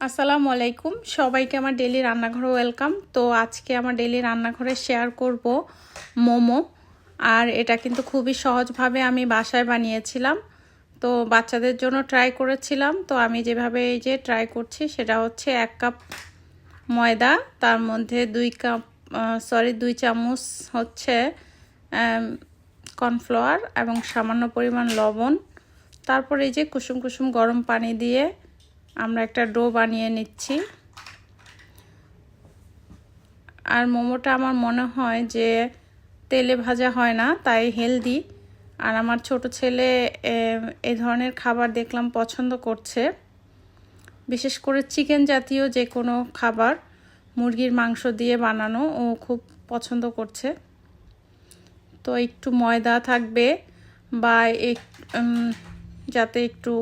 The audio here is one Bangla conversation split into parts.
আসসালামু আলাইকুম সবাইকে আমার ডেইলি রান্নাঘরে ওয়েলকাম। তো আজকে আমার ডেইলি রান্নাঘরে শেয়ার করব মোমো। আর এটা কিন্তু খুবই সহজভাবে আমি বাসায় বানিয়েছিলাম। তো বাচ্চাদের জন্য ট্রাই করেছিলাম। তো আমি যেভাবে এই যে ট্রাই করছি সেটা হচ্ছে 1 কাপ ময়দা, তার মধ্যে 2 চামচ হচ্ছে কর্নফ্লাওয়ার এবং সামান্য পরিমাণ লবণ। তারপর এই যে কুসুম কুসুম গরম পানি দিয়ে আমরা একটা ডো বানিয়ে নিচ্ছি। আর মোমোটা আমার মনে হয় যে তেলে ভাজা হয় না, তাই হেলদি। আর আমার ছোট ছেলে এই ধরনের খাবার দেখলাম পছন্দ করছে, বিশেষ করে চিকেন জাতীয় যে কোনো খাবার, মুরগির মাংস দিয়ে বানানো ও খুব পছন্দ করছে। তো একটু ময়দা থাকবে বা যাতে একটু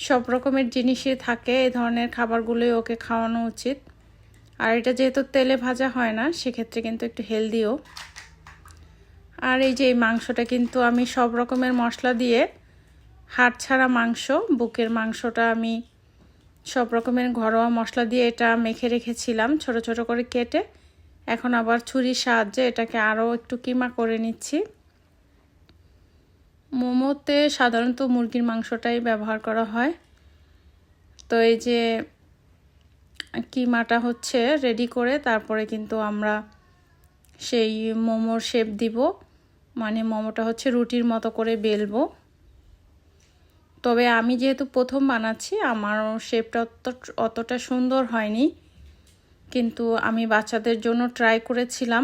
সব রকমের জিনিসই থাকে, এই ধরনের খাবারগুলোই ওকে খাওয়ানো উচিত। আর এটা যেহেতু তেলে ভাজা হয় না, সেক্ষেত্রে কিন্তু একটু হেলদিও। আর এই যে এই মাংসটা কিন্তু আমি সব রকমের মশলা দিয়ে, হাড় ছাড়া মাংস, বুকের মাংসটা আমি সব রকমের ঘরোয়া মশলা দিয়ে এটা মেখে রেখেছিলাম ছোট ছোট করে কেটে। এখন আবার ছুরির সাহায্যে এটাকে আরও একটু কিমা করে নিচ্ছি। মোমোতে সাধারণত মুরগির মাংসটাই ব্যবহার করা হয়। তো এই যে কিমাটা হচ্ছে রেডি করে তারপরে কিন্তু আমরা সেই মোমোর শেপ দিব, মানে মোমোটা হচ্ছে রুটির মতো করে বেলবো। তবে আমি যেহেতু প্রথম বানাচ্ছি, আমার শেপটা অতটা সুন্দর হয়নি, কিন্তু আমি বাচ্চাদের জন্য ট্রাই করেছিলাম,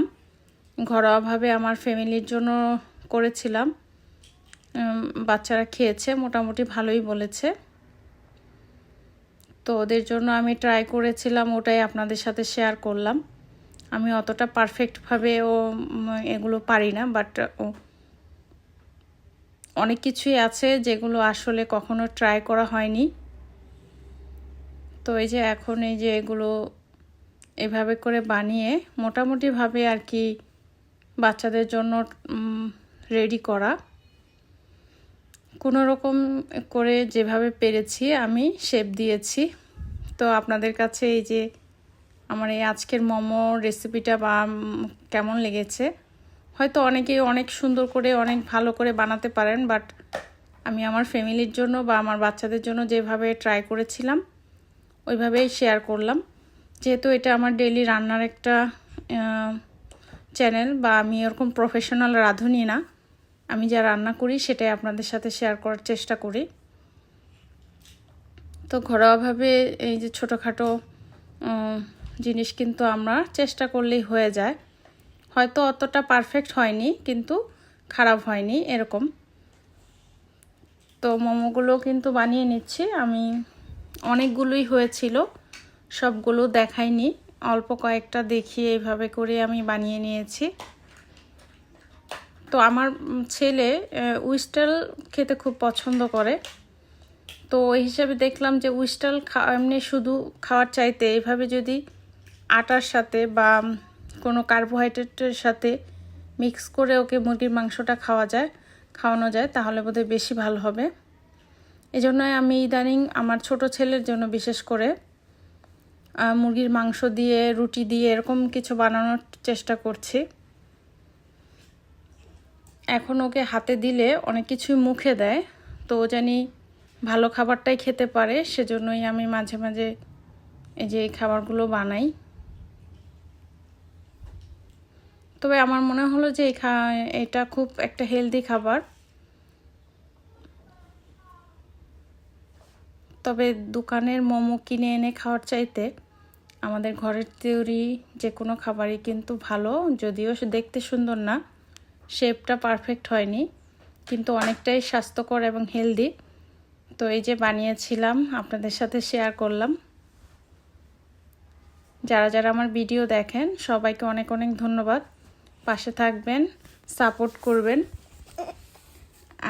ঘরোয়াভাবে আমার ফ্যামিলির জন্য করেছিলাম। বাচ্চারা খেয়েছে, মোটামুটি ভালোই বলেছে। তো ওদের জন্য আমি ট্রাই করেছিলাম, ওটাই আপনাদের সাথে শেয়ার করলাম। আমি অতটা পারফেক্টভাবে এগুলো পারি না, বাট অনেক কিছুই আছে যেগুলো আসলে কখনো ট্রাই করা হয়নি। তো এই যে এখন এই যে এগুলো এভাবে করে বানিয়ে মোটামুটিভাবে আর কি বাচ্চাদের জন্য রেডি করা, কোনো রকম করে যেভাবে পেরেছি আমি শেপ দিয়েছি। তো আপনাদের কাছে এই যে আমার এই আজকের মোমো রেসিপিটা বা কেমন লেগেছে? হয়তো অনেকেই অনেক সুন্দর করে অনেক ভালো করে বানাতে পারেন, বাট আমি আমার ফ্যামিলির জন্য বা আমার বাচ্চাদের জন্য যেভাবে ট্রাই করেছিলাম ওইভাবেই শেয়ার করলাম। যেহেতু এটা আমার ডেইলি রান্নার একটা চ্যানেল, বা আমি এরকম প্রফেশনাল রাঁধুনি না, আমি যা রান্না করি সেটাই আপনাদের সাথে শেয়ার করার চেষ্টা করি। তো ঘরোয়াভাবে এই যে ছোটোখাটো জিনিস কিন্তু আমরা চেষ্টা করলেই হয়ে যায়। হয়তো অতটা পারফেক্ট হয়নি, কিন্তু খারাপ হয়নি এরকম। তো মোমোগুলো কিন্তু বানিয়ে নিচ্ছি আমি, অনেকগুলোই হয়েছিল, সবগুলো দেখাইনি, অল্প কয়েকটা দেখিয়ে এইভাবে করে আমি বানিয়ে নিয়েছি। তো আমার ছেলে উইস্টাল খেতে খুব পছন্দ করে, তো ওই হিসাবে দেখলাম যে উইস্টাল এমনি শুধু খাওয়ার চাইতে এইভাবে যদি আটার সাথে বা কোনো কার্বোহাইড্রেটের সাথে মিক্স করে ওকে মুরগির মাংসটা খাওয়ানো যায় তাহলে বোধহয় বেশি ভালো হবে। এজন্যই আমি ইদানিং আমার ছোট ছেলের জন্য বিশেষ করে মুরগির মাংস দিয়ে রুটি দিয়ে এরকম কিছু বানানোর চেষ্টা করছি। এখন ওকে হাতে দিলে অনেক কিছুই মুখে দেয়, তো ও জানি ভালো খাবারটাই খেতে পারে, সেজন্যই আমি মাঝে মাঝে এই যে এই খাবারগুলো বানাই। তবে আমার মনে হলো যে এটা খুব একটা হেলদি খাবার। তবে দোকানের মোমো কিনে এনে খাওয়ার চাইতে আমাদের ঘরের তৈরি যে কোনো খাবারই কিন্তু ভালো, যদিও দেখতে সুন্দর না, শেপটা পারফেক্ট হয়নি, কিন্তু অনেকটাই স্বাস্থ্যকর এবং হেলদি। তো এই যে বানিয়েছিলাম, আপনাদের সাথে শেয়ার করলাম। যারা যারা আমার ভিডিও দেখেন সবাইকে অনেক অনেক ধন্যবাদ, পাশে থাকবেন, সাপোর্ট করবেন।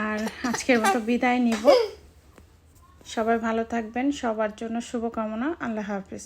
আর আজকের মতো বিদায় নিব, সবাই ভালো থাকবেন, সবার জন্য শুভকামনা। আল্লাহ হাফেজ।